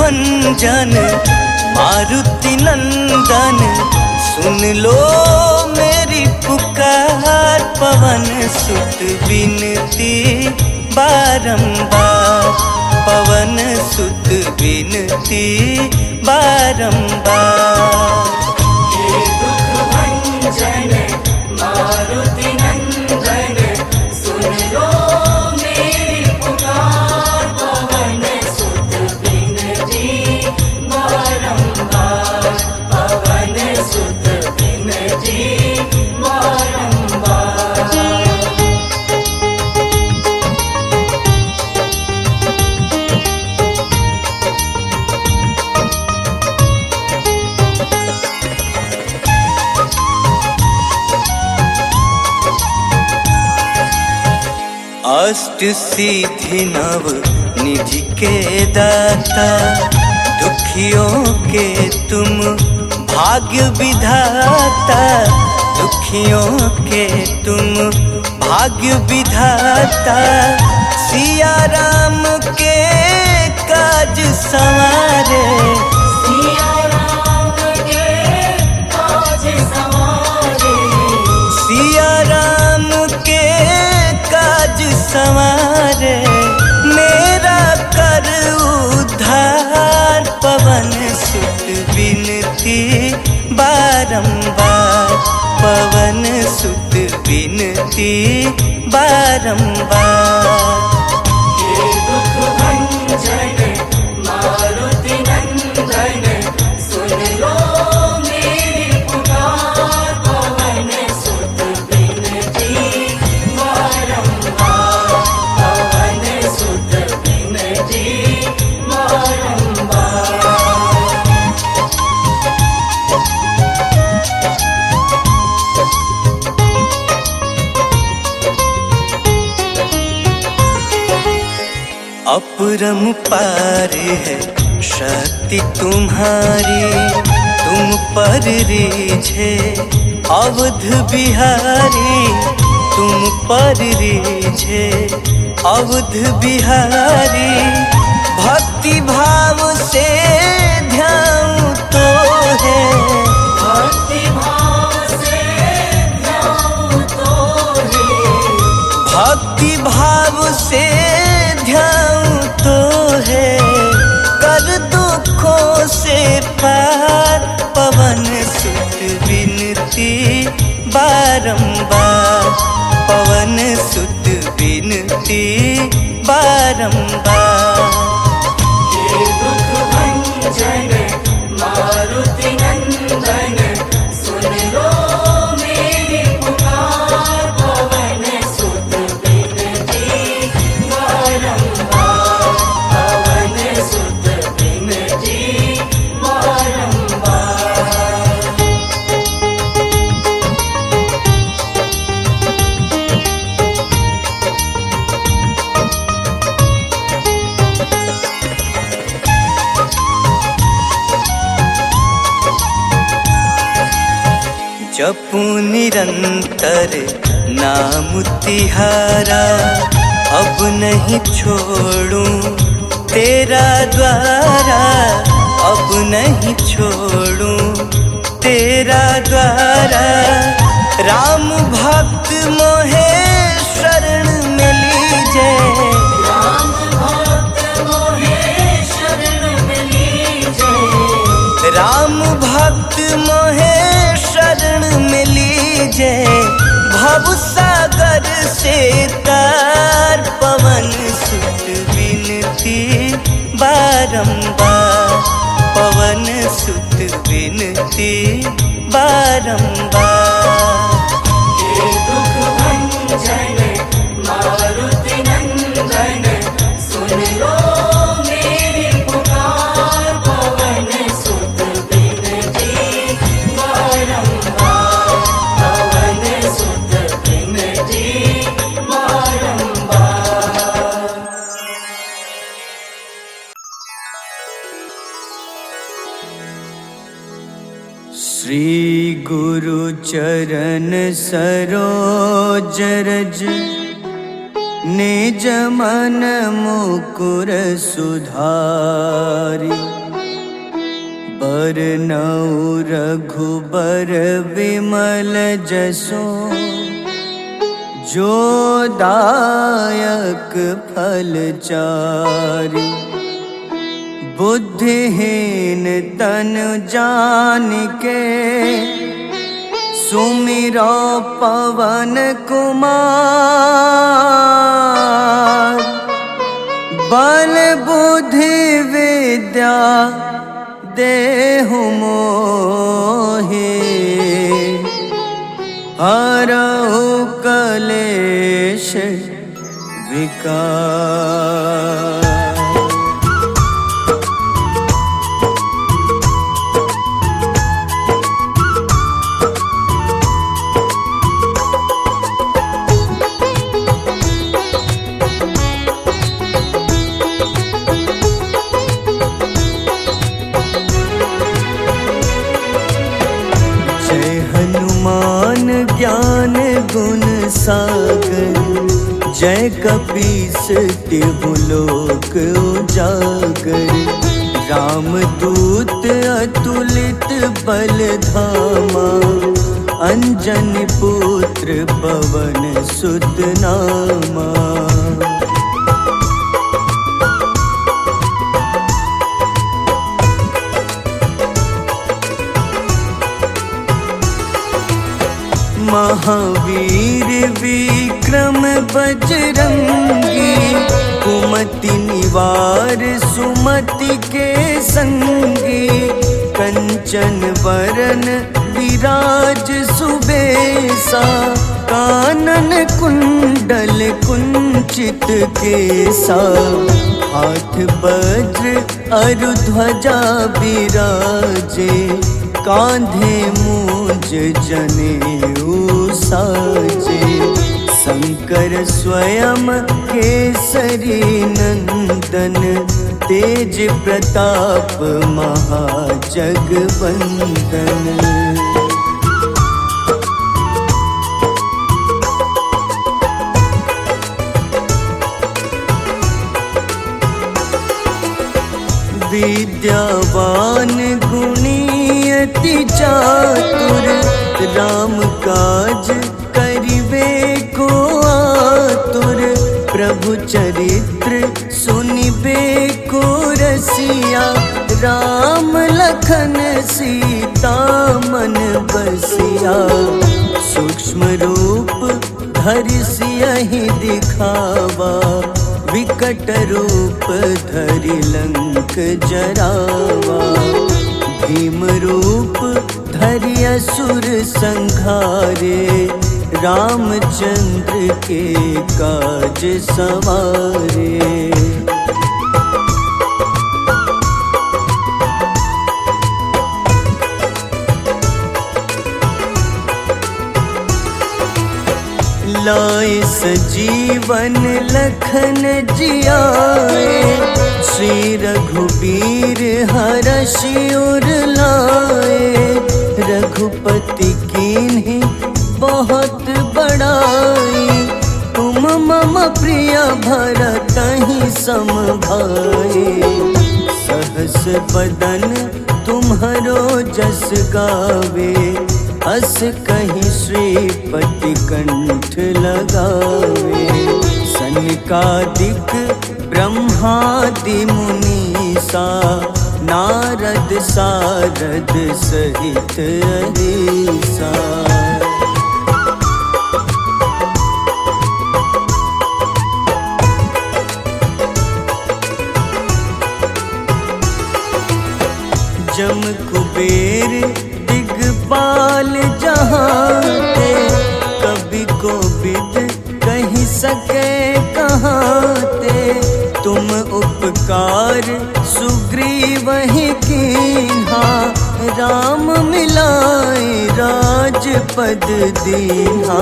भंजन मारुति नंदन, सुन लो मेरी पुकार। पवन सुत विनती बारंबार, पवन सुत विनती बारंबार। हे दुख भंजन मारुति नंदन, सुन लो मेरी पुकार। पवन सुत विनती बारंबार, पवन सुत विनती बारंबार। अष्ट सिद्धि नव निधि के दाता, दुखियों के तुम भाग्य विधाता। दुखियों के तुम भाग्य विधाता, सिया राम के काज संवारे। सिया राम के काज संवारे, सिया राम के काज संवारे, मेरा कर उद्धार। पवन सुत विनती बारंबार, पवन सुत विनती बारंबार। हे दुख भंजन मारुति नंदन, सुन लो मेरी पुकार। पवन सुत विनती बारंबार, पवन सुत विनती बारंबार। अपरंपार है शक्ति तुम्हारी, तुम पर रीझे अवध बिहारी। तुम पर रीझे अवध बिहारी, भक्ति भाव से ध्यान तो है। भक्ति भाव से ध्यान तो है, भक्ति भाव से ध्यान तो है, कर दुखों से पार। पवन सुत विनती बारंबार, पवन सुत विनती बारंबार। हे दुख भंजन मारुति नंदन, सुन लो मेरी पुकार। पवन सुत विनती बारंबार, पवन सुत विनती बारंबार। जपू निरंतर नाम तिहारा, अब नहीं छोड़ूं तेरा द्वारा। अब नहीं छोड़ूं तेरा द्वारा, राम भक्त मोहे शरण में लीजे। राम भक्त मोहे शरण में लीजे, राम भक्त मोहे शरण में लीजे, भव सागर से तार। पवन सुत विनती बारंबार, पवन सुत विनती बारंबार। हे दुख भंजन मारुति नंदन, सुन लो मेरी पुकार। पवन सुत विनती बारंबार, पवन सुत विनती बारंबार। श्री गुरु चरण सरोज रज, निज मन मुकुर सुधारि बरनउँ रघुबर विमल जसो जो दायक फल चारि बुद्धिहीन तनु जानिके सुमिरो पवन कुमार बल बुद्धि विद्या देहु मोहि हरहु कलेश विकार। ज्ञान गुण सागर जय कपीस तिहु लोक उजागर रामदूत अतुलित बल धामा अंजनी पुत्र पवन सुत नामा। महावीर विक्रम बजरंगी कुमति निवार सुमति के संगी कंचन वरन विराज सुबेसा कानन कुंडल कुंचित केसा हाथ वज्र अरु ध्वजा विराजे कांधे मूंज जनेऊ साजे शंकर स्वयं केसरी नंदन तेज प्रताप महाजगवंदन। विद्यावान गुणी अति चातुर राम काज करिबे को आतुर प्रभु चरित्र सुनिबे को रसिया राम लखन सीता मन बसिया सूक्ष्म रूप धरि सियहि दिखावा विकट रूप धरि लंक जरावा भीम रूप धरि असुर संहारे रामचंद्र के काज सवारे। लाए सजीवन लखन जियाए श्री रघुबीर हरषि उर लाए रघुपति कीन्ही बहुत बड़ाई तुम मम प्रिय भरतहि सम भाई सहस बदन तुम्हरो जस गावे अस कहीं श्रीपति कंठ लगावे सनकादिक ब्रह्मादि मुनीसा नारद सारद सहित अहिसा। जम कुबेर दिगपाल जहाते कभी को विद कहीं सके कहाते तुम उपकार सुग्रीव ही कीन्हा राम मिलाए राजपद दीन्हा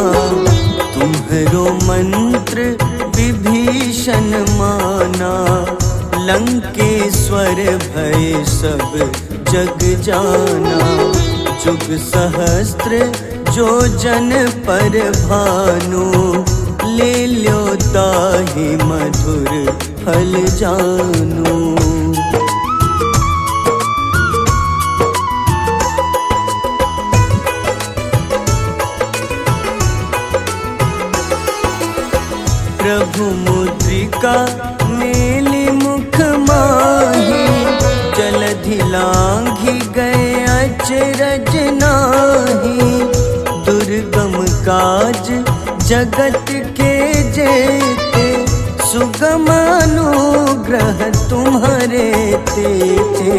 तुम्हरो मंत्र विभीषण माना लंकेश्वर भय सब जग जाना जुग सहस्त्र जो जन पर भानु ले ल्यो ताहि मधुर फल जानू। प्रभु मुद्रिका मेली मुख माही, जलधि लांघि गए अचरज नाही। दुर्गम काज जगत के जेते, सुगम अनुग्रह तुम्हारे तेते।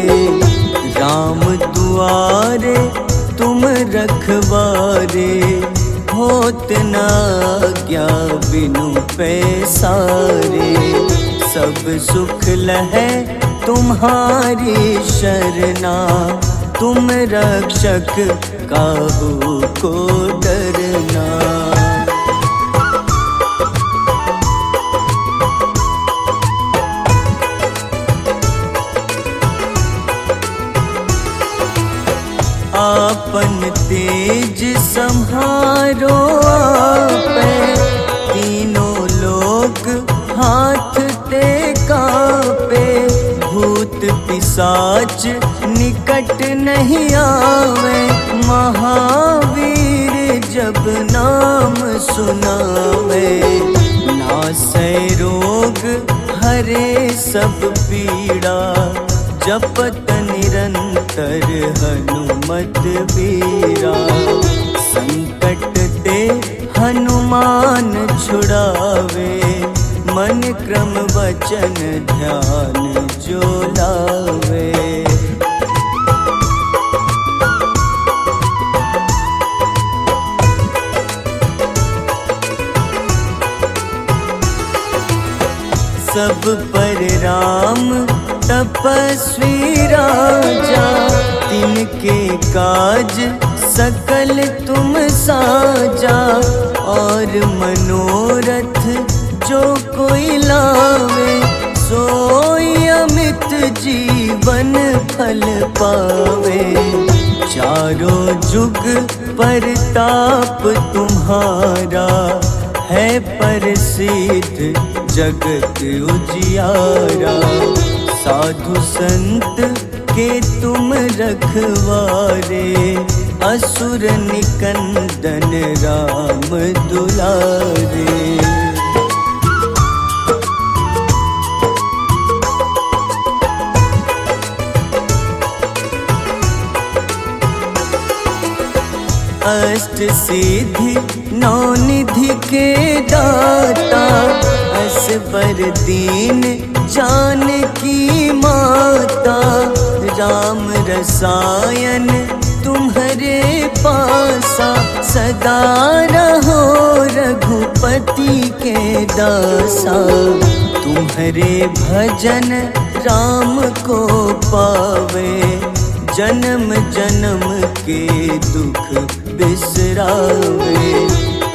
राम दुआरे तुम रखवारे, होत न आज्ञा बिनु पैसारे। सब सुख लहै तुम्हारी शरणा, तुम रक्षक काहू को डरना। आपन तेज सम्हारो आपै, तीनों लोक हाथ ते कापे। भूत पिशाच निकट नहीं आवे, महावीर जब नाम सुनावे। नासै रोग हरे सब पीड़ा, जपत निरंतर हनुमत बीरा। संकट ते हनुमान छुड़ावे, मन क्रम वचन ध्यान जो लावे। सब पर राम तपस्वी राजा, तिनके काज सकल तुम साजा। और मनोरथ जो कोई लावे, सोई अमित जीवन फल पावे। चारों जुग परताप तुम्हारा, है प्रसिद्ध जगत उजियारा। साधु संत के तुम रखवारे, असुर निकंदन राम दुलारे। अष्ट सिद्धि नौ निधि के दाता, असबर दीन जानकी माता। राम रसायन तुम्हारे पासा, सदा रहो रघुपति के दासा। तुम्हारे भजन राम को पावे, जन्म जन्म के दुख बिसरावे।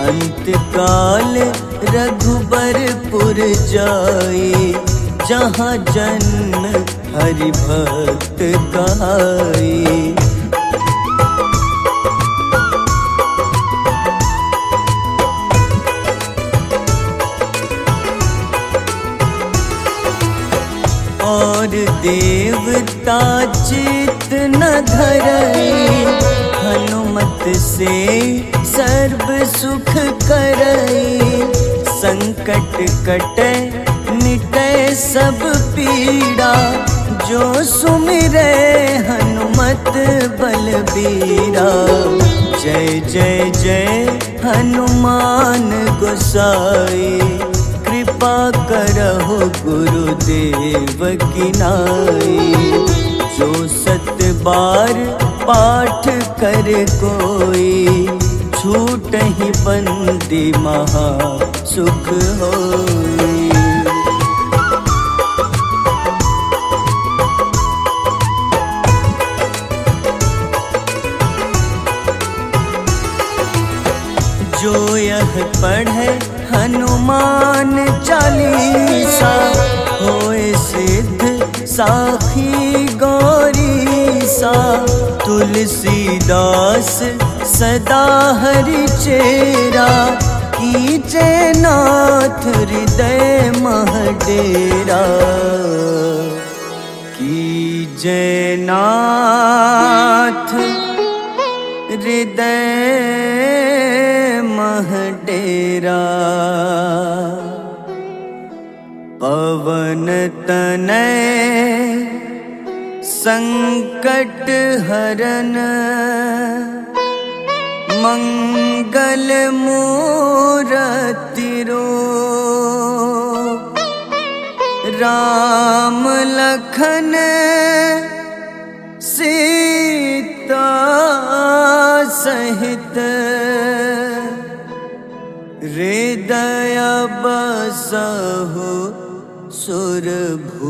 अंत काल रघुबरपुर जाई, जहाँ जन्म हरि भक्त कहाई। और देवता चित न धरई, हनुमत से सर्व सुख करई। संकट कटै मिटै सब पीड़ा, जो सुमिरै हनुमत बलबीरा। जय जय जय हनुमान गोसाई, कृपा करहु गुरुदेव की नाई। जो सत बार पाठ कर कोई, छूटहि बंदी महा सुख होई। जो यह पढ़े हनुमान चालीसा, होए सिद्ध साखी गौरीसा। तुलसीदास सदा हरि चेरा, कीजे नाथ हृदय मह डेरा, कीजे नाथ हृदय मह डेरा। पवन तनय संकट हरन, मंगल मूरति रूप। राम लखन सीता सहित, हृदय बसहु सुरभूप।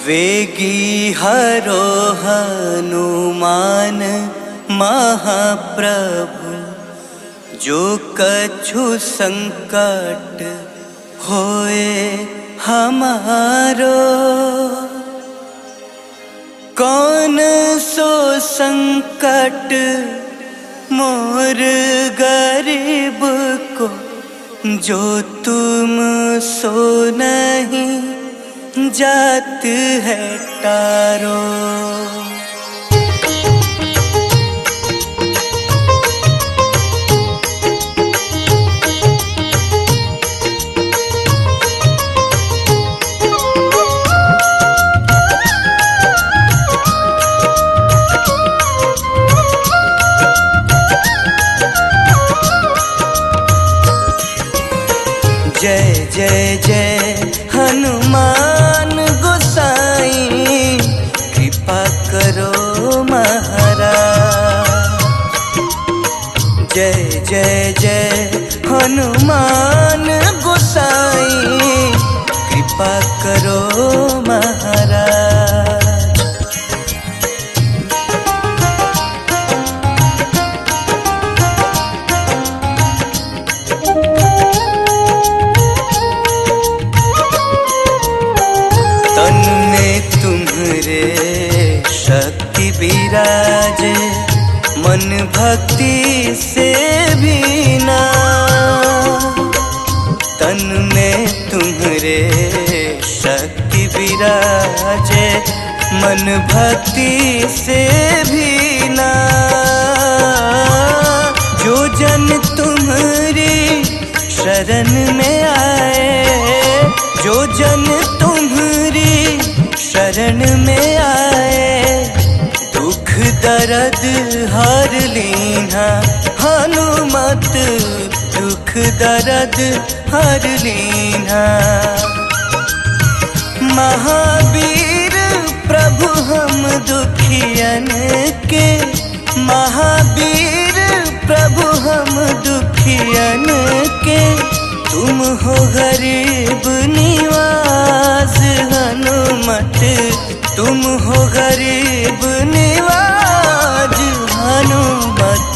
वेगी हरो हनुमान महाप्रभु, जो कछु संकट होए हमारो। कौन सो संकट मोर गरीब को, जो तुम सो नहीं जात है टारो। जय जय जय हनुमान गोसाई, कृपा करो महाराज। जय जय जय हनुमान गोसाई, कृपा करो महाराज। तन में तुम्हारे शक्ति विराजे, मन भक्ति से भीना। तन में तुम्हारे शक्ति विराजे, मन भक्ति से भीना। जो जन तुम्हारी शरण में आए, जो जन तुम्हारी शरण में आए, दुख दर्द हर लीन्हा हनुमत, दुख दर्द हर लीन्हा। महावीर प्रभु हम दुखियन के, महावीर प्रभु हम दुखियन के। तुम हो गरीब निवास हनुमत, तुम हो गरीब निवास हनुमत।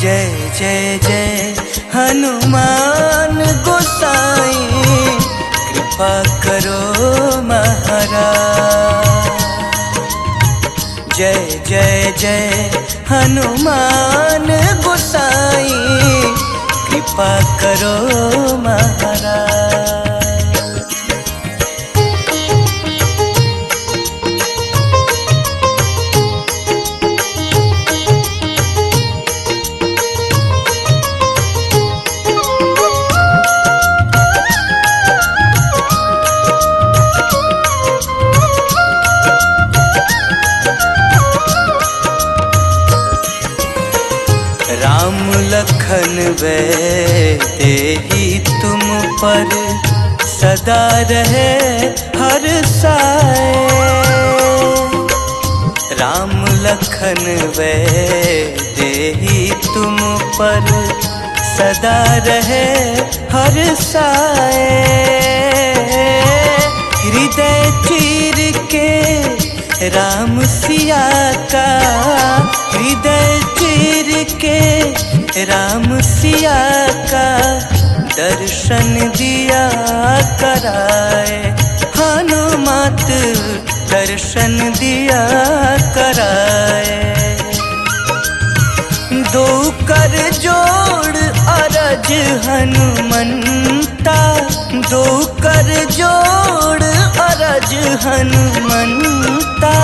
जय जय जय हनुमान गोसाई, कृपा करो महाराज। जय जय जय हनुमान गोसाई, कृपा करो महाराज। राम लखन तेहि तुम पर, सदा रहे हर साए। राम लखन तेहि तुम पर, सदा रहे हर साए। हृदय चीर के राम सिया का, हृदय चीर के राम सिया का, दर्शन दिया कराए हनुमत, दर्शन दिया कराए। दो कर जोड़ अरज हनुमंता, दो कर जोड़ अरज हनुमंता,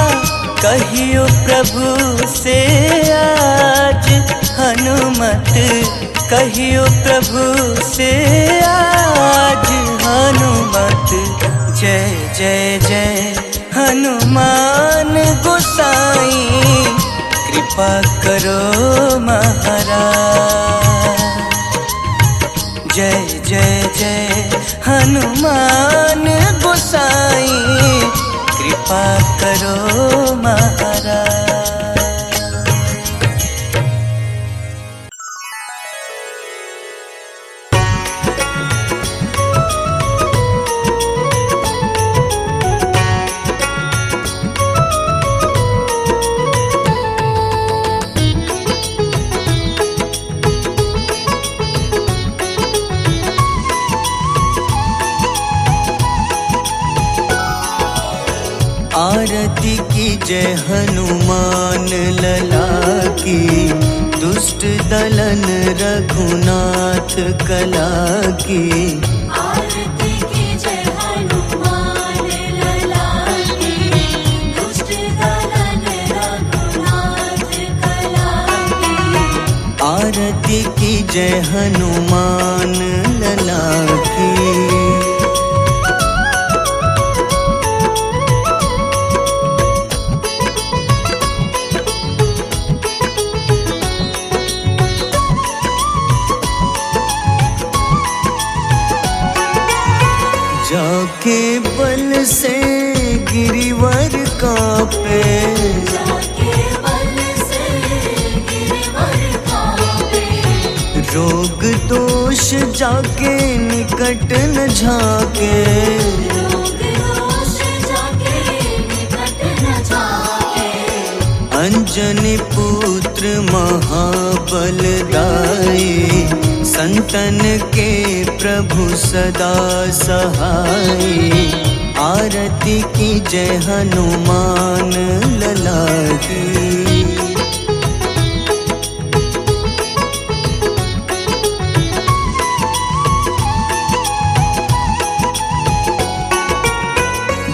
कहियो प्रभु से आज हनुमत, कहियो प्रभु से आज हनुमत। जय जय जय हनुमान गोसाई, कृपा करो महाराज। जय जय जय हनुमान गोसाई, कृपा करो महाराज। आरती की जय हनुमान लला की, दुष्ट दलन रघुनाथ कला की। आरती की जय हनुमान लला की, दुष्ट दलन रघुनाथ कला की। आरती की जय हनुमान लला की। जाके बल से गिरिवर कांपे, जाके बल से गिरिवर कांपे। रोग दोष जाके निकट न झाके, रोग दोष जाके निकट न झाके। अंजनी पुत्र महाबल दाई, संतन के प्रभु सदा सहाय। आरती की जय हनुमान लला की।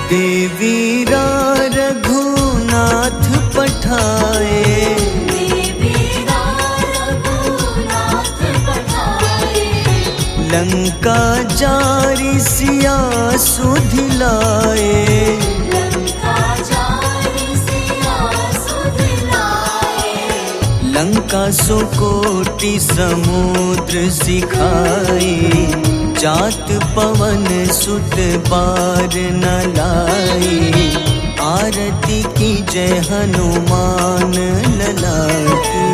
देवीरा रघुनाथ पठाए, लंका जारी सिया सुधिलाए। लंका सो कोटि समुद्र सिखाए, जात पवन सुत बार न लाए। आरती की जय हनुमान लला की।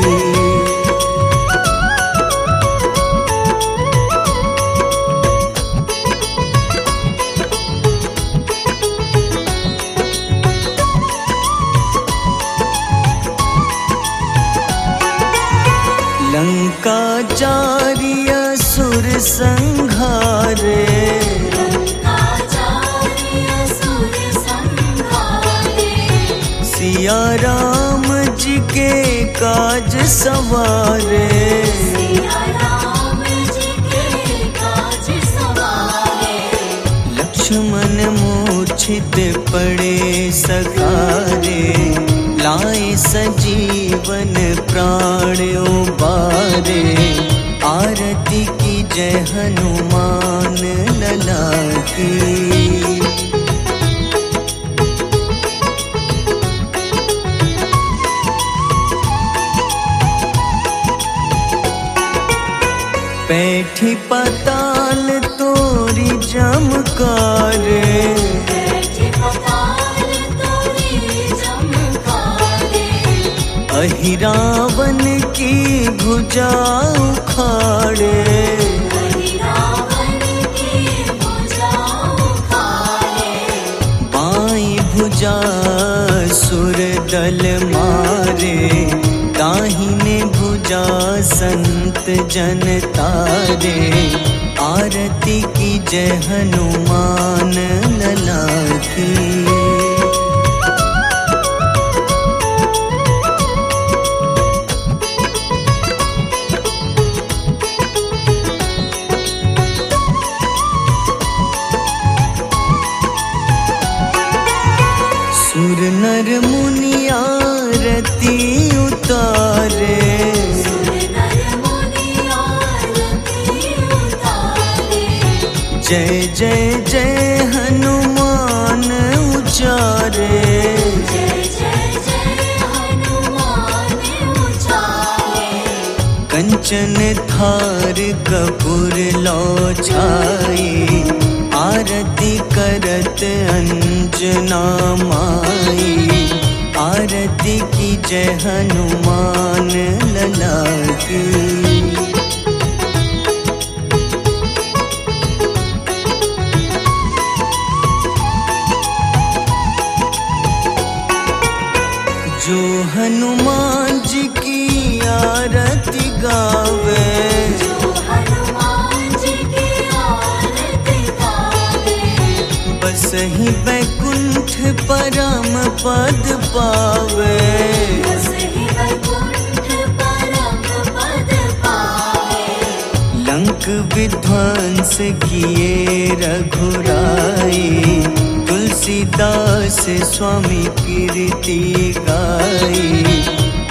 लंका जारी असुर संहारे, सिया राम जी के काज सवारे। लक्ष्मण मूर्छित पड़े सखारे, लाए सजीवन प्राण उबारे। आरती की जय हनुमान लला की। बैठी पताल तोरी जमकारे, अहिरावन की भुजा उखाड़े। बाईं भुजा सुर दल मारे, दाहिने भुजा संत जन तारे। आरती की जय हनुमान लला की। जय जय जय हनुमान उचारे, जय जय जय हनुमान उचारे। कंचन थार कपूर लो छाई, आरती करत अंजना माई। आरती की जय हनुमान लला की। जो हनुमान जी की आरती गावे, जो हनुमान जी की आरती गावे। बस ही बैकुंठ परम पद पावे। बस ही वैकुंठ परम पद पावे। लंक विध्वंस किए रघुराई, तुलसीदास स्वामी कीर्ति गाई।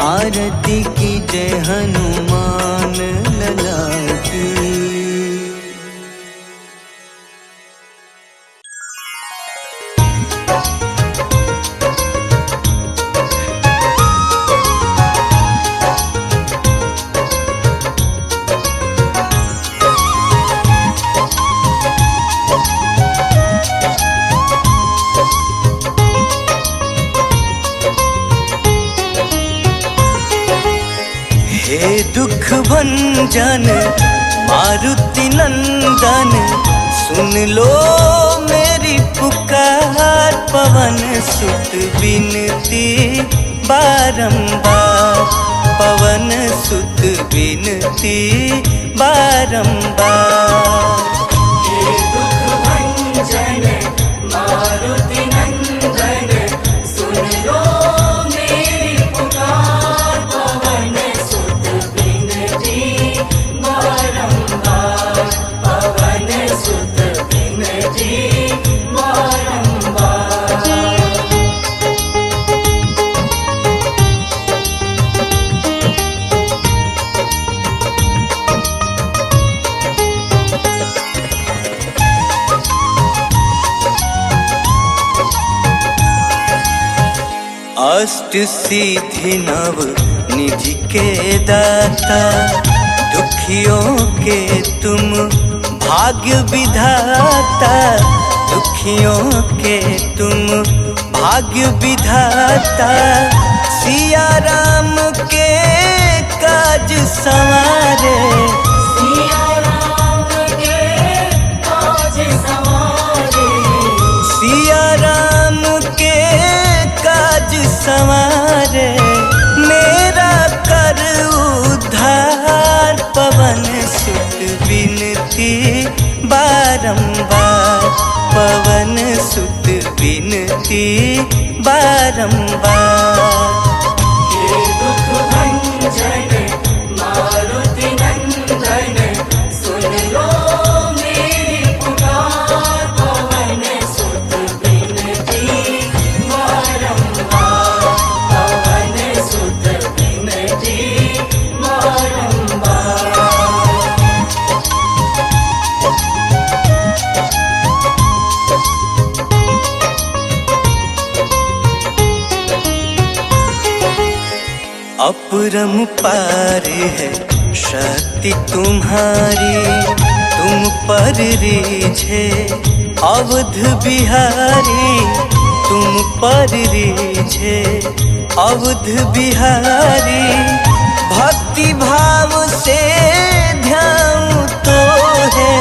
आरती की जय हनुमान लला की। हे दुख भंजन मारुति नंदन, सुन लो मेरी पुकार। पवन सुत विनती बारंबार, पवन सुत विनती बारंबार। हे दुख भंजन मारुति नंदन, सुन लो मेरी पुकार। पवन सुत विनती बारंबार, पवन सुत विनती बारंबार। अष्ट सिद्धि नव निधि के दाता, दुखियों के तुम भाग्य विधाता। दुखियों के तुम भाग्य विधाता, सिया राम के काज संवारे। सिया राम के काज संवारे। सिया राम के काज संवारे, मेरा कर उद्धार। पवन सुत विनती बारंबार, पवन सुत विनती बारंबार। हे दुख भंजन मारुति नंदन, सुन लो मेरी पुकार। पवन सुत विनती बारंबार, पवन सुत विनती बारंबार। अपरंपार है शक्ति तुम्हारी, तुम पर रीझे अवध बिहारी। तुम पर रीझे अवध बिहारी, भक्ति भाव से ध्यान तो है।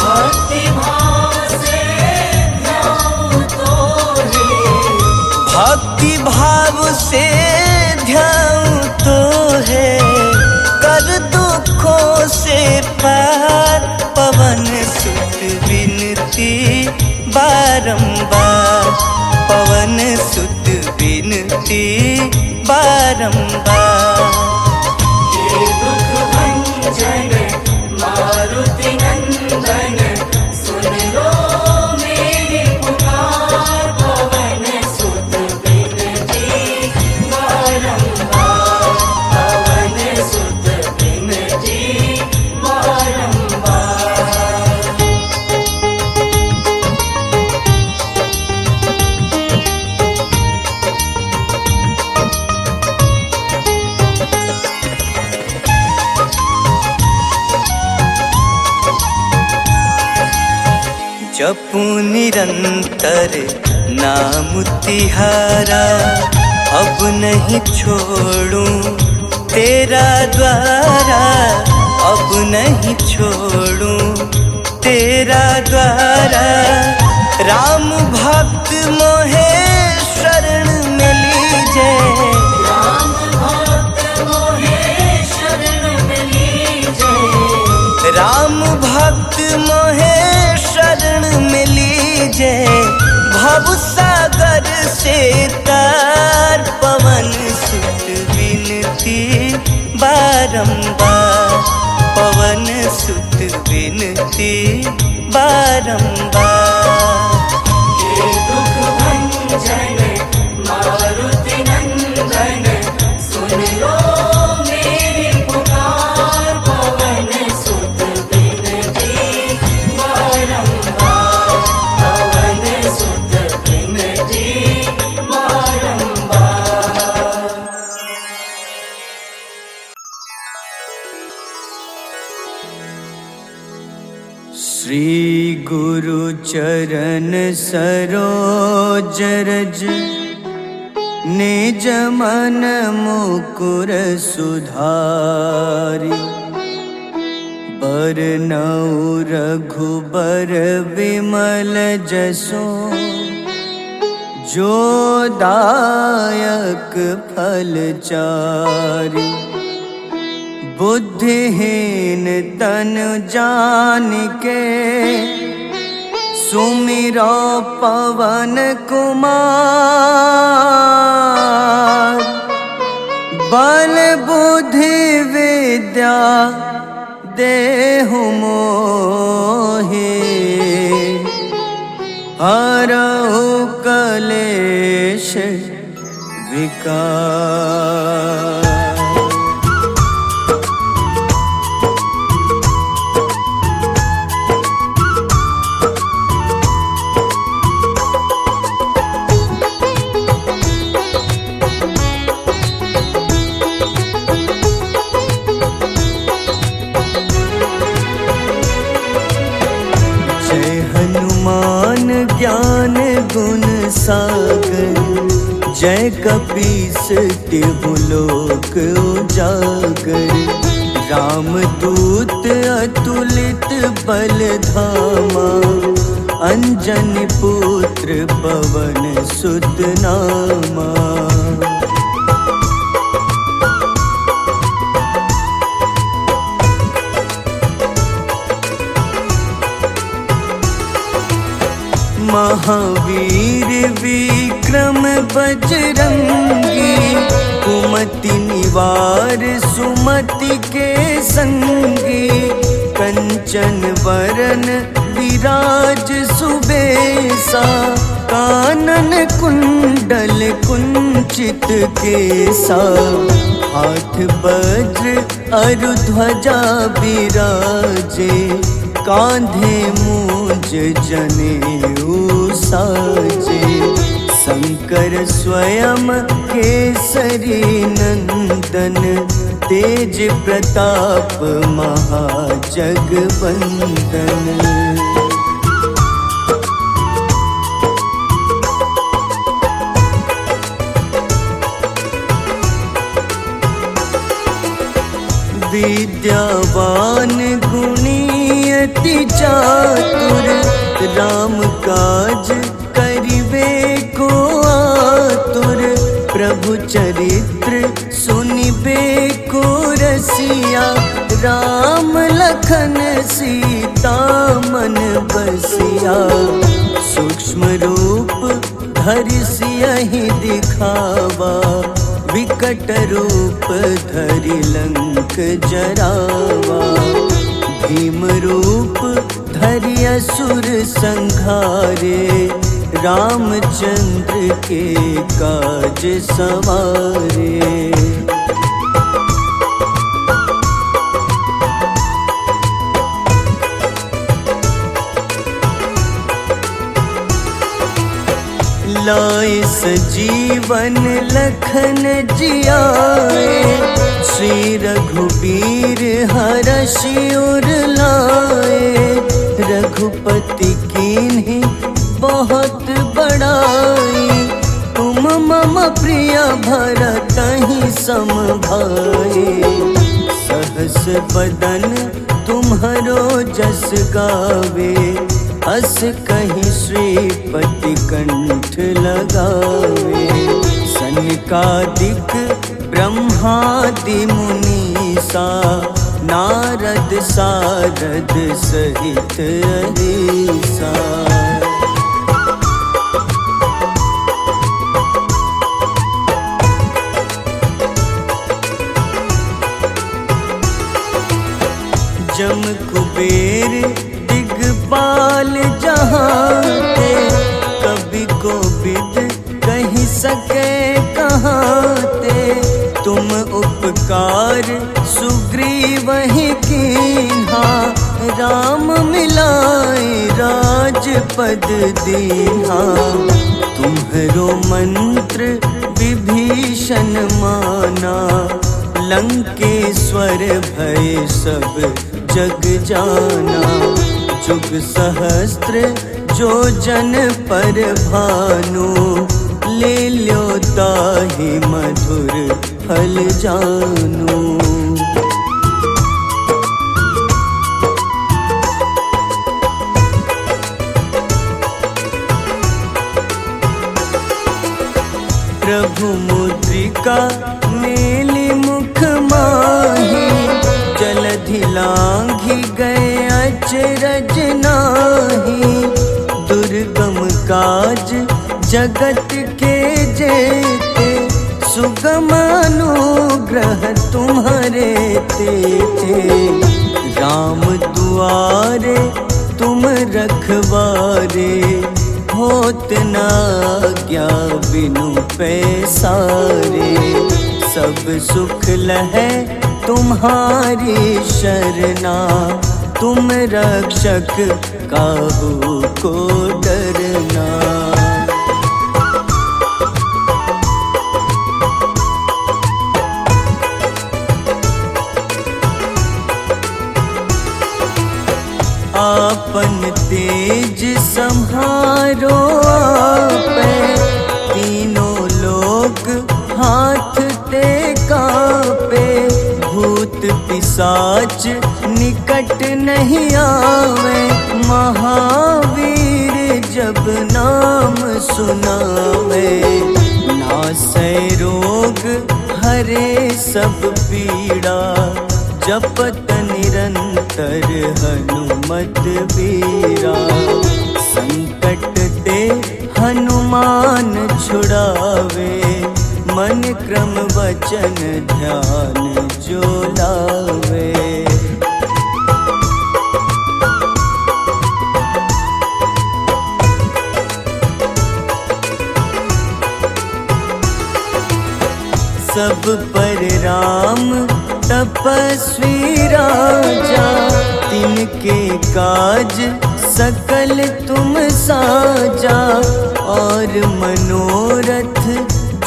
भक्ति भाव से ध्यान तो है। भक्ति भाव से ध्यान तो है, कर दुखों से पार। पवन सुत विनती बारंबार, पवन सुत विनती बारंबार। हे दुख भंजन मारुति नंदन, सुन लो मेरी पुकार। पवन सुत विनती बारंबार, पवन सुत विनती बारंबार। जपू निरंतर नाम तिहारा, अब नहीं छोड़ूं तेरा द्वारा, अब नहीं छोड़ूं तेरा द्वारा। राम भक्त मोहे शरण में लीजे, राम भक्त मोहे शरण में लीजे, राम भक्त मोहे शरण में लीजे। भव सागर से तार पवन सुत विनती बारंबार, पवन सुत विनती बारंबार। हे दुख भंजन मारुति नंदन, सुन लो मेरी पुकार, पवन सुत विनती बारंबार, पवन सुत विनती बारंबार। श्री गुरु चरण सरोज रज, निज मन मुकुर सुधारि। बरनउँ रघुबर विमल जसो, जो दायक फल चारि। बुद्धिहीन तनु जानिके, सुमिरो पवन कुमार। बल बुद्धि विद्या देहु मोहि, हरहु कलेश विकार। ज्ञान गुण सागर, जय कपीस तिहु लोक उजागर। रामदूत अतुलित बल धामा, अंजनी पुत्र पवन सुत नामा। महावीर विक्रम बजरंगी, कुमति निवार सुमति के संगी। कंचन वरन विराज सुबेसा, कानन कुंडल कुंचित केसा। हाथ वज्र अरु ध्वजा बिराजे, कांधे मूंज जनेऊ साजे। शंकर स्वयं केसरी नंदन, तेज प्रताप महाजगवंदन। विद्यावान गुणी अति चातुर, राम काज करिबे को आतुर। प्रभु चरित्र सुनिबे को रसिया, राम लखन सीता मन बसिया। सूक्ष्म रूप धरि सियहि दिखावा, विकट रूप धरि लंक जरावा। भीम रूप धरि असुर संहारे, रामचंद्र के काज सवारे। लाए सजीवन लखन जियाए, श्री रघुबीर हरषि उर लाए। रघुपति की कीन्ही बहुत बड़ाई। तुम मम प्रिय भरतहि सम भाई। सहस बदन तुम्हरो जस गावे, अस कहीं श्रीपति कंठ लगावे। सनकादिक ब्रह्मादि मुनीसा, नारद सारद सहित अहिसा। जम कुबेर दिगपाल जहाँते, कवि कोविद कही सके कहाँते। तुम उपकार सुग्रीवहि कीन्हा, राम मिलाए राजपद दीन्हा। तुम्हरो मंत्र विभीषण माना, लंकेश्वर भय सब जग जाना। जुग सहस्त्र जो जन पर भानु, ले ल्यो ताहि मधुर फल जानू। प्रभु मुद्रिका मेली मुख माही, जलधि लांघि गए अचरज नाही। दुर्गम काज जगत के जेते, सुगम अनुग्रह तुम्हारे तेते। राम दुआरे तुम रखवारे, होत न आज्ञा बिनु पैसारे। सब सुख लहै तुम्हारी शरणा, तुम रक्षक काहू को डरना। आपन तेज सम्हारो आपै, तीनों लोक हाथ ते कापे। भूत पिशाच निकट नहीं आवे, महावीर जब नाम सुनावे। नासै रोग हरे सब पीड़ा, जपत निरंतर हनुमत बीरा। संकट ते हनुमान छुड़ावे, मन क्रम वचन ध्यान जो लावे। सब पर राम तपस्वी राजा, तिनके काज सकल तुम साजा। और मनोरथ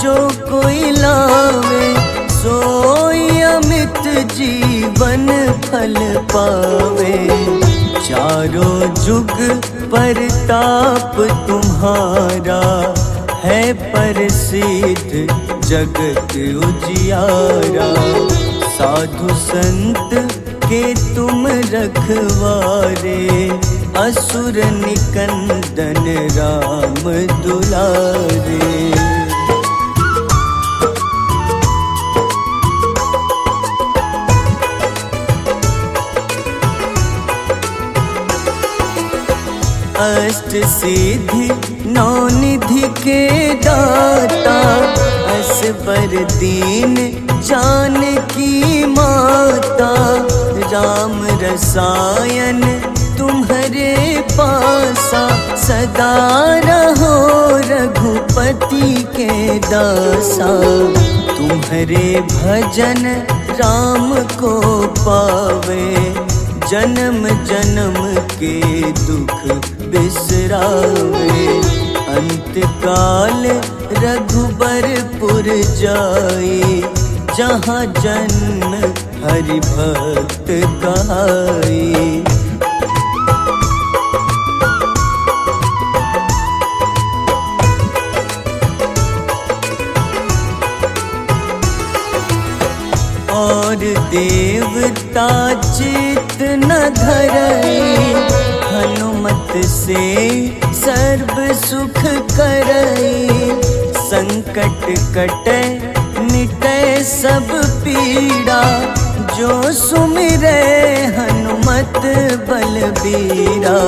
जो कोई लावे, सोई अमित जीवन फल पावे। चारों जुग परताप तुम्हारा, है प्रसिद्ध जगत उजियारा। साधु संत के तुम रखवारे, असुर निकंदन राम दुलारे। अष्ट सिद्धि नौ निधि के दाता, असबर दीन जानकी माता। राम रसायन तुम्हारे पासा, सदा रहो रघुपति के दासा। तुम्हारे भजन राम को पावे, जन्म जन्म के दुख बिसरावे। अंत काल रघुबरपुर जाई, जहाँ जन्म हरि भक्त कहाई। और देवता चित न धरई, हनुमत से सर्व सुख करई। संकट कटे मिटे सब पीड़ा, जो सुमिरे हनुमत बलबीरा।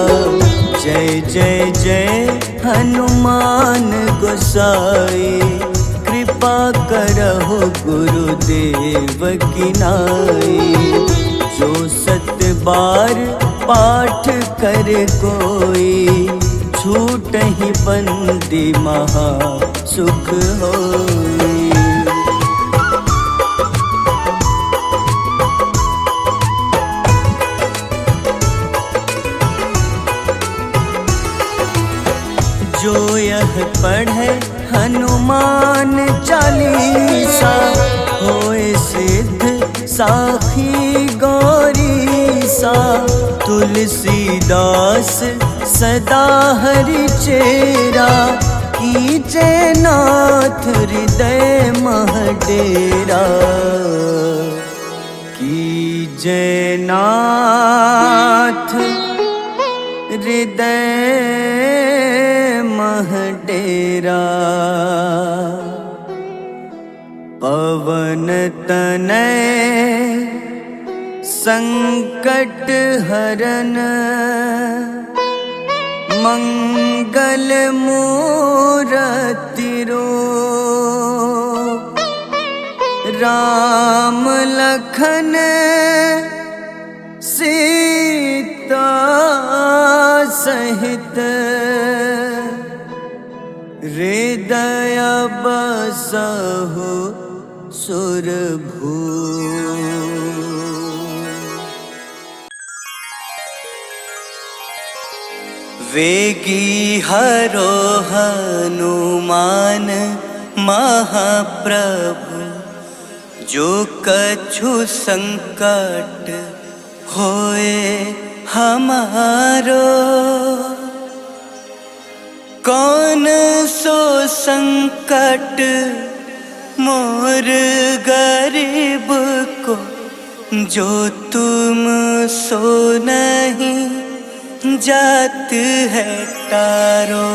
जय जय जय हनुमान गोसाई, कृपा करहु गुरुदेव की नाई। जो 7 बार पाठ कर कोई, छूटहि बंदी महा सुख होई। जो यह पढ़े हनुमान चालीसा, होए सिद्ध साखी गौरीसा। तुलसीदास सदा हरि चेरा, कीजे नाथ हृदय मह डेरा। कीजे नाथ हृदय मह डेरा। पवन तनय संकट हरन, मंगल मूरति रूप। राम लखन सीता सहित, हृदय बसहु सुरभूप। वेगी हरो हनुमान महाप्रभु, जो कछु संकट होए हमारो। कौन सो संकट मोर गरीब को, जो तुम सो नहीं जात है तारो।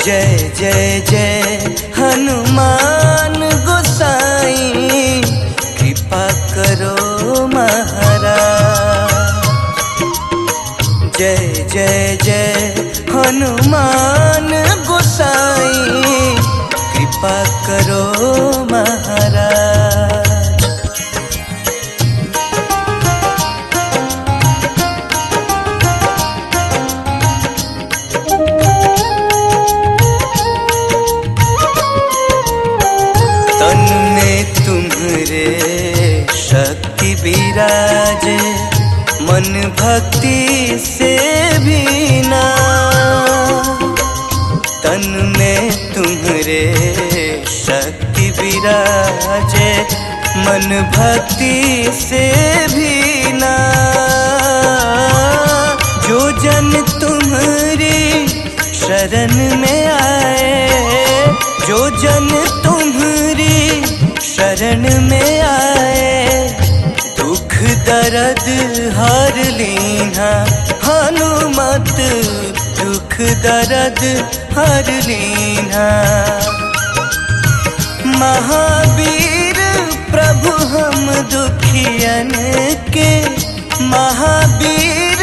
जय जय जय हनुमान गोसाई, कृपा करो महाराज। जय जय जय हनुमान गोसाई, कृपा करो महाराज। शक्ति विराजे, मन भक्ति से भीना। तन में तुम्हारे शक्ति विराजे, मन भक्ति से भीना। जो जन तुम्हारी शरण में आए, जो जन तुम्हारी शरण में आए, दुख दर्द हर लीना। हनुमत दुख दर्द हर लीना। महावीर प्रभु हम दुखियन के, महावीर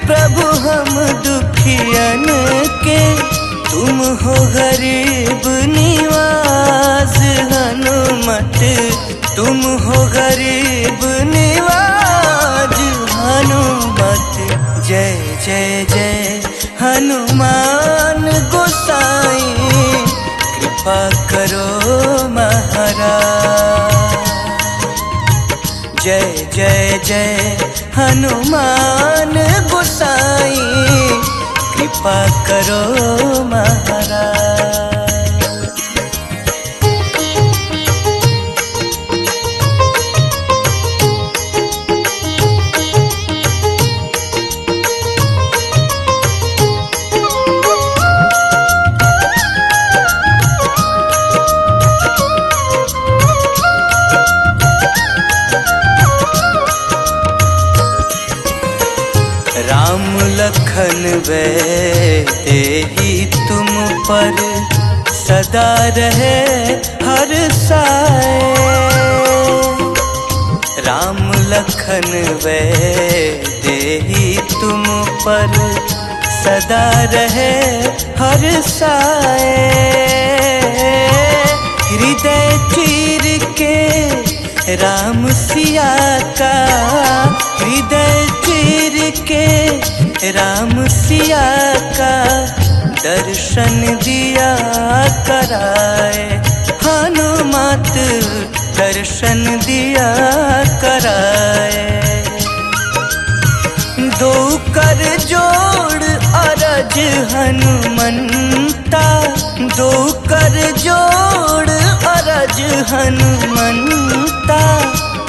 प्रभु हम दुखियन के। तुम हो गरीब निवास हनुमत, तुम हो गरीब निवाज हनुमत। जय जय जय हनुमान गोसाई, कृपा करो महाराज। जय जय जय हनुमान गोसाई, कृपा कृपा करो महाराज। राम लखन वैदेही तुम पर सदा रहे हर साए। राम लखन वैदेही तुम पर सदा रहे हर साए। हृदय चीर के राम सिया का, हृदय चीर के राम सिया का दर्शन दिया कराए। हनुमत दर्शन दिया कराए। दो कर जोड़ अरज हनुमंता, दो कर जोड़ अरज हनुमंता।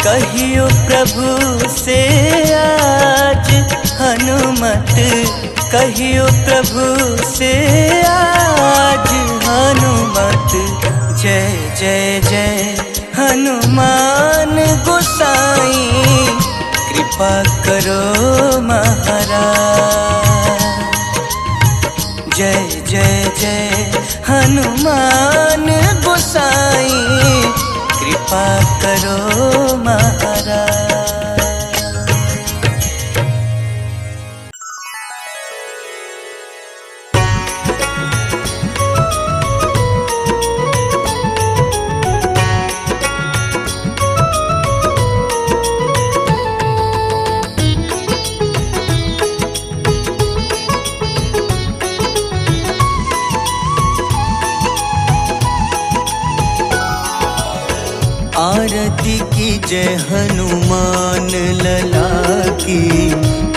कहियो प्रभु से आज हनुमत, कहियो प्रभु से आज हनुमत। जय जय जय हनुमान गोसाई, कृपा करो महाराज। जय जय जय हनुमान गोसाई, कृपा करो महाराज। आरती की जय हनुमान लला की,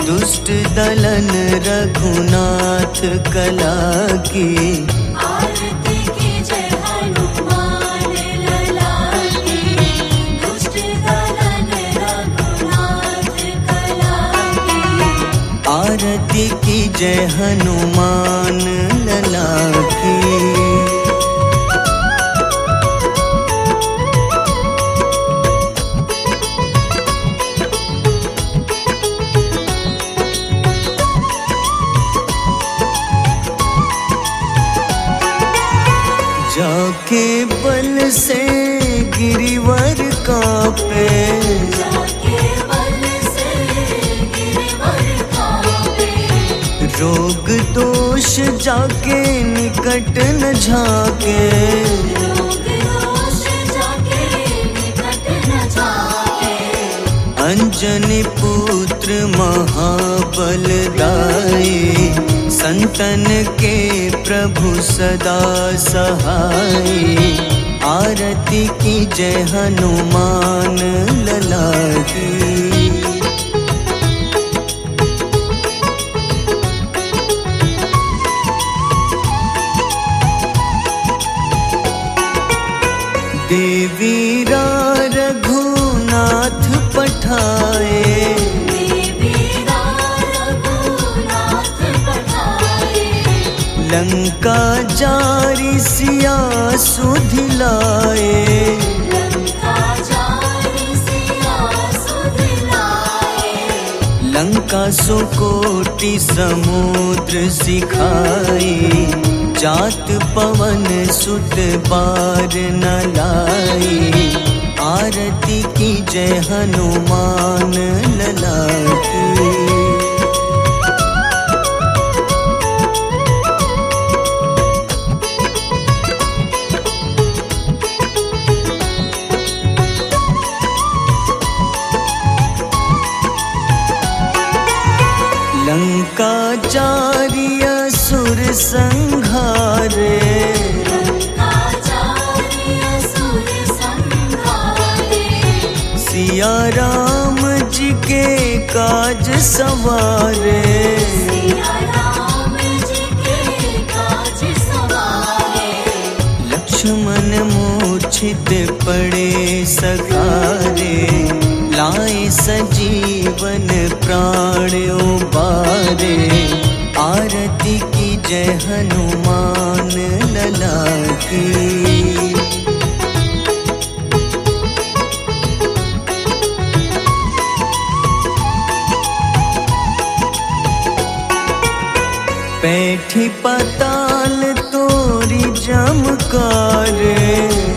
दुष्ट दलन रघुनाथ कला की। आरती की जय हनुमान लला की, दुष्ट दलन रघुनाथ कला की। आरती की जय हनुमान लला की। जाके बल से गिरिवर कांपे, जाके बल से गिरिवर कांपे। रोग दोष जाके निकट न झाके। रोग दोष जाके निकट न झाके। अंजनी पुत्र महाबलदाई, संतन के प्रभु सदा सहाय। आरती की जय हनुमान लला की। देवीरा रघुनाथ पठाए, देवीरा रघुनाथ पठाए। लंका जारी सिया सुधिलाए। लंका जारी सिया सुधिलाए। लंका सुकोटि समुद्र सिखाई। जात पवन सुत बार न लाई। आरती की जय हनुमान लला की। लंका जारी असुर संहारे। सिया राम जी के काज सवारे। सिया राम जी सकारे, लाए सजीवन प्राण उबारे। आरती की जय हनुमान लला की। बैठी पताल तोरी जमकारे,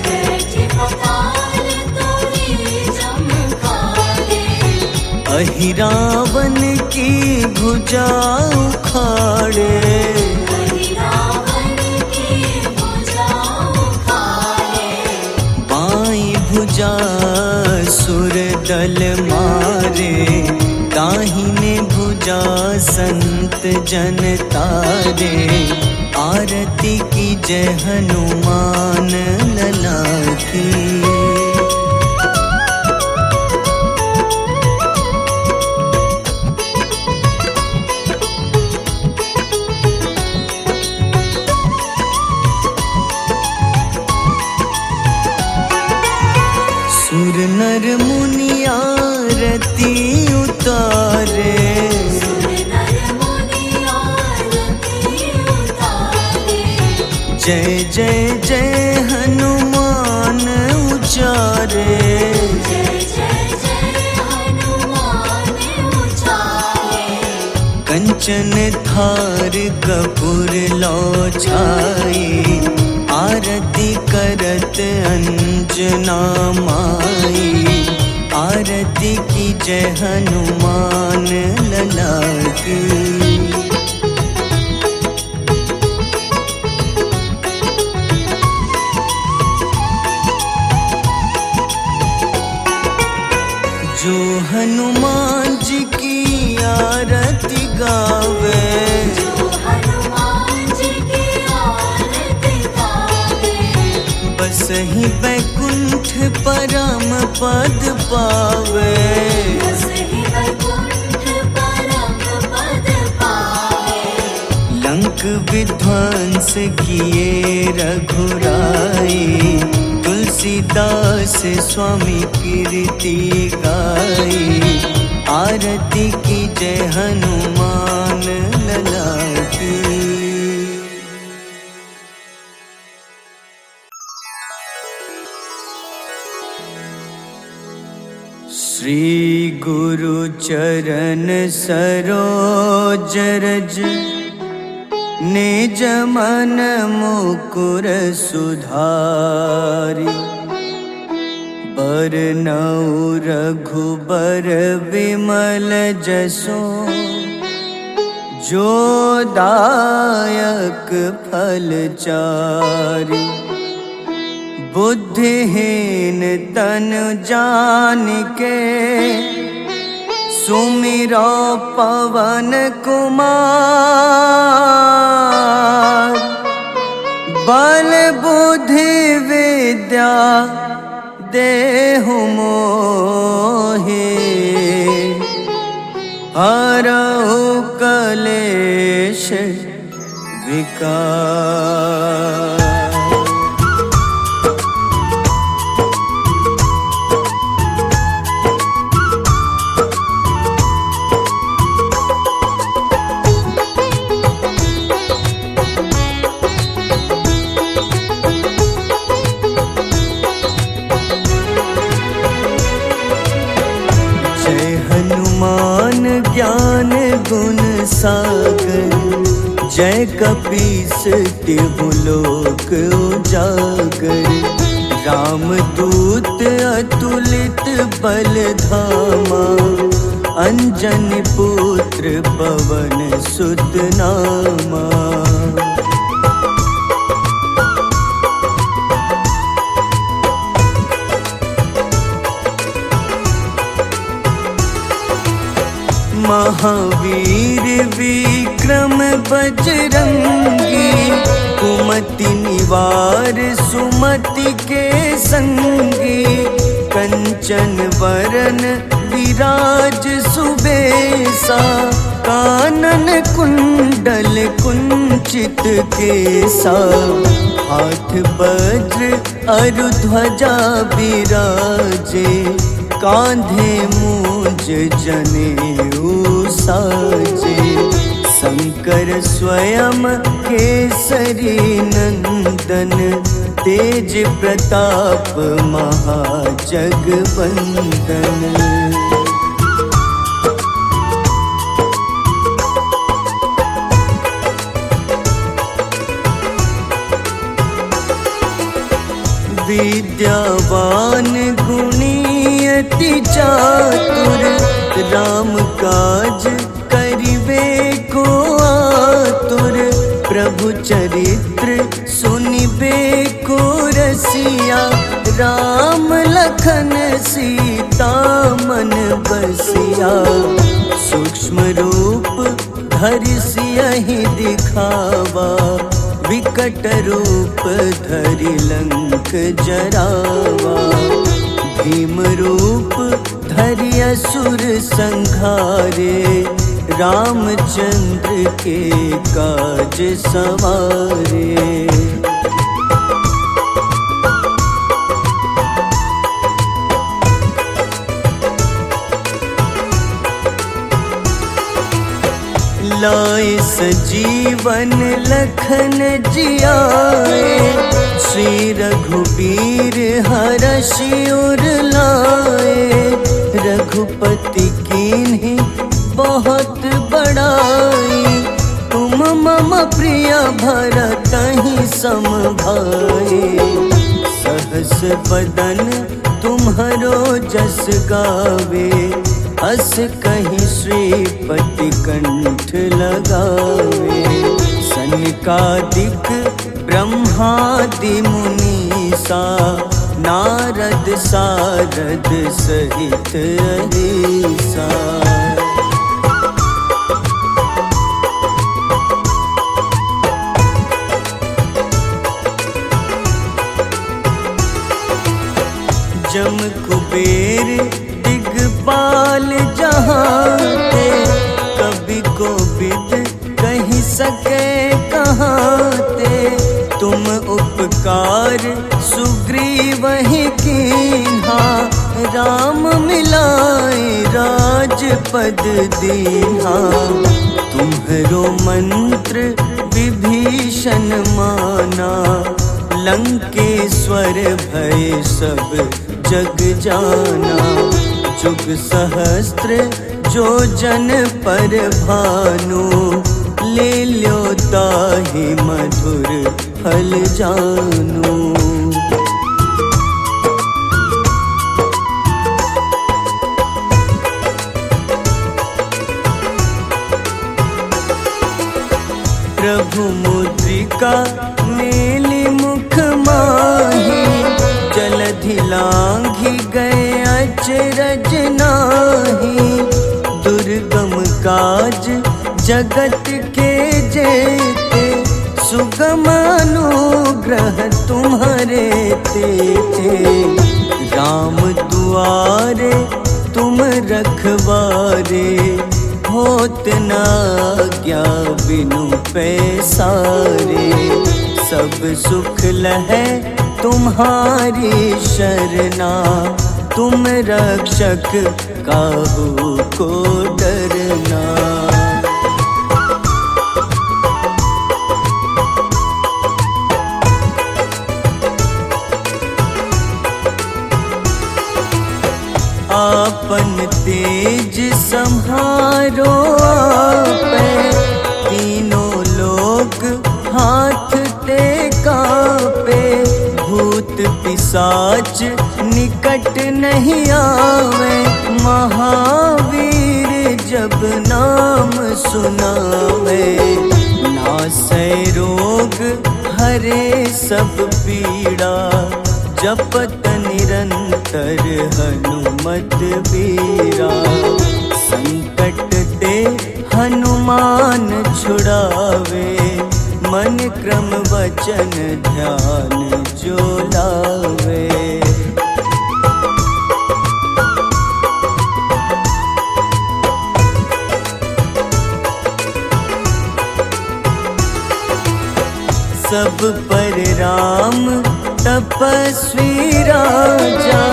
बैठी पताल तोरी जमकारे। अहिरावन की भुजा उखाड़े, रावण की भुजा उखाड़े। बाईं भुजा सुर दल मारे, दाहिने भुजा संत जन तारे। आरती की जय हनुमान लला की। सुर नर मुनि आरती उतारे, सुर नर मुनि आरती उतारे। जय जय जय हनुमान उचारे। जय जय जय हनुमान उचारे। कंचन थार कपूर लो छाई, आरती करत अंजना माई। आरती की जय हनुमान लला की। जो हनुमान जी की आरती गावे, जो हनुमान जी की आरती गावे। बस ही बैकुंठ परम पद पावे। बस ही वैकुंठ परम पद पावे। लंक विध्वंस किए रघुराई, तुलसीदास स्वामी कीर्ति गाई। आरती की जय हनुमान लला की। श्री गुरु चरण सरोज रज, निज मन मुकुर सुधारि। बरनउँ रघुबर विमल जसो, जो दायक फल चारि। बुद्धिहीन तनु जानिके, सुमिरो पवन कुमार। बल बुद्धि विद्या देहु मोहि, हरहु कलेश विकार। ज्ञान गुण सागर, जय कपीस तिहु लोक उजागर। रामदूत अतुलित बल धामा, अंजनी पुत्र पवन सुत नामा। महावीर विक्रम बजरंगी, कुमति निवार सुमति के संगी। कंचन वरन विराज सुबेसा, कानन कुंडल कुंचित कुंचित केसा, हाथ वज्र अरु ध्वजा विराजे, कांधे मूंज जनेऊ साजे। शंकर स्वयं केसरी नंदन, तेज प्रताप महाजगवंदन। विद्यावान गुणी अति चातुर, राम काज करिबे को आतुर। प्रभु चरित्र सुनिबे को रसिया, राम लखन सीता मन बसिया। सूक्ष्म रूप धरि सियहि दिखावा, विकट रूप धरि लंक जरावा। भीम रूप धरि असुर संहारे, रामचंद्र के काज सवारे। लाए सजीवन लखन जियाए, श्री रघुबीर हरषि उर लाए। रघुपति कीन्ही बहुत बड़ाई, तुम मम प्रिय भरतहि सम भाई। सहस बदन तुम्हरो जस गावे, अस कहीं श्रीपति कंठ लगावे। सनकादिक ब्रह्मादि मुनीसा, नारद सारद सहित अहिसा। जम कुबेर दिगपाल जहाते, कवि कोविद कहि सके कहाते। तुम उपकार सुग्रीवहि कीन्हा, राम मिलाए राजपद दीन्हा। तुम्हरो मंत्र विभीषण माना, लंकेश्वर भय सब जग जाना। जुग सहस्त्र जो जन पर भानु, ले ल्यो ताहि मधुर फल जानू। प्रभु मुद्रिका मेलि मुख माही, जलधि लांघि गए अचरज नाही। दुर्गम काज जगत के जेते, सुगम अनुग्रह तुम्हारे तेते। राम दुआरे तुम रखवारे, होत न आज्ञा बिनु पैसारे। सब सुख लहै तुम्हारी शरणा, तुम रक्षक काहू को डरना। आपन तेज सम्हारो आपै, तीनों लोक हाथ ते कापे। भूत पिशाच निकट नहीं आवे, महावीर जब नाम सुनावे। नासै रोग हरे सब पीड़ा, जपत निरंतर हनुमत बीरा। संकट ते हनुमान छुड़ावे, मन क्रम वचन ध्यान जो लावे। सब पर राम तपस्वी राजा,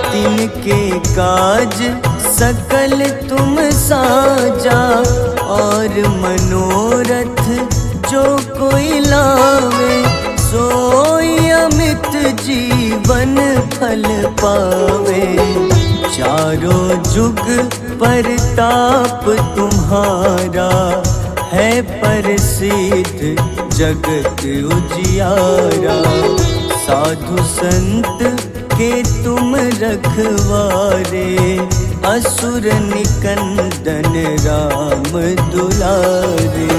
तिनके काज सकल तुम साजा। और मनोरथ जो कोई लावे, सोई अमित जीवन फल पावे। चारों जुग परताप तुम्हारा, है प्रसिद्ध जगत उजियारा। साधु संत के तुम रखवारे, असुर निकंदन राम दुलारे।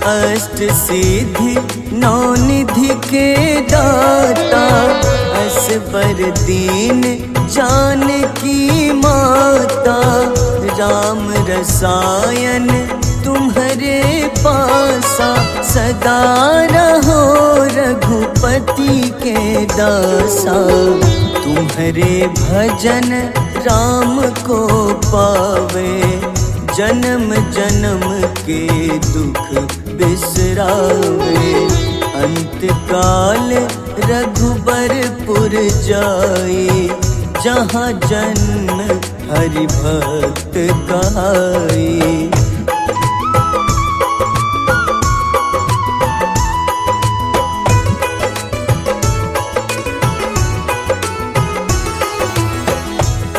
अष्ट सिद्धि नौ निधि के दाता, असबर दीन जानकी माता। राम रसायन तुम्हारे पासा, सदा रहो रघुपति के दासा। तुम्हारे भजन राम को पावे, जन्म जन्म के दुख बिसरावे। अंत काल रघुबरपुर जाई, जहाँ जन्म हरि भक्त कहाई।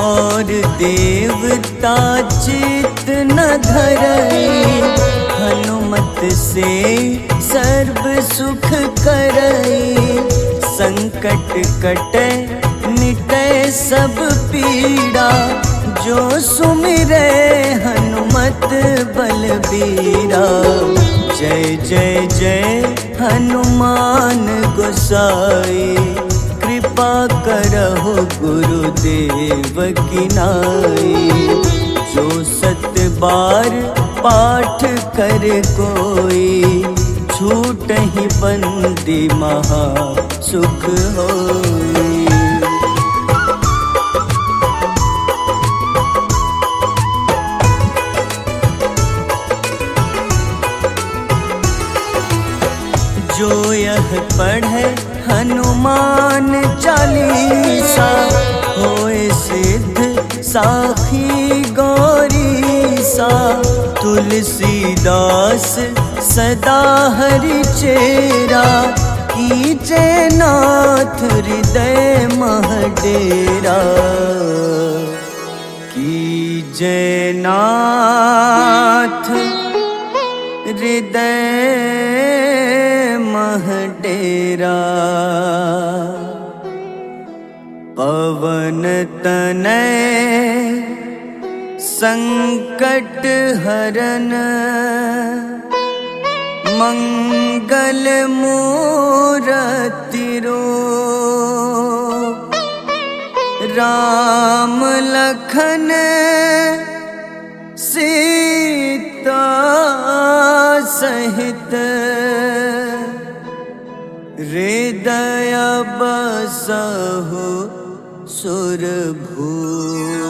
और देवता चित न धरई, हनुमत से सर्व सुख करई। संकट कटे मिटे सब पीड़ा, जो सुमिरे हनुमत बलबीरा। जय जय जय हनुमान गोसाई, कृपा करहु गुरुदेव की नाई। जो सत बार पाठ कर कोई, छूटहि बंदी महा सुख होई। जो यह पढ़े हनुमान चालीसा, होए सिद्ध साखी गौरीसा। तुलसीदास सदा हरि चेरा, कीजे नाथ हृदय मह डेरा। कीजे नाथ हृदय मह डेरा। पवन तनय संकट हरन, मंगल मूरति रूप। राम लखन सीता सहित, हृदय बसहु सुरभूप।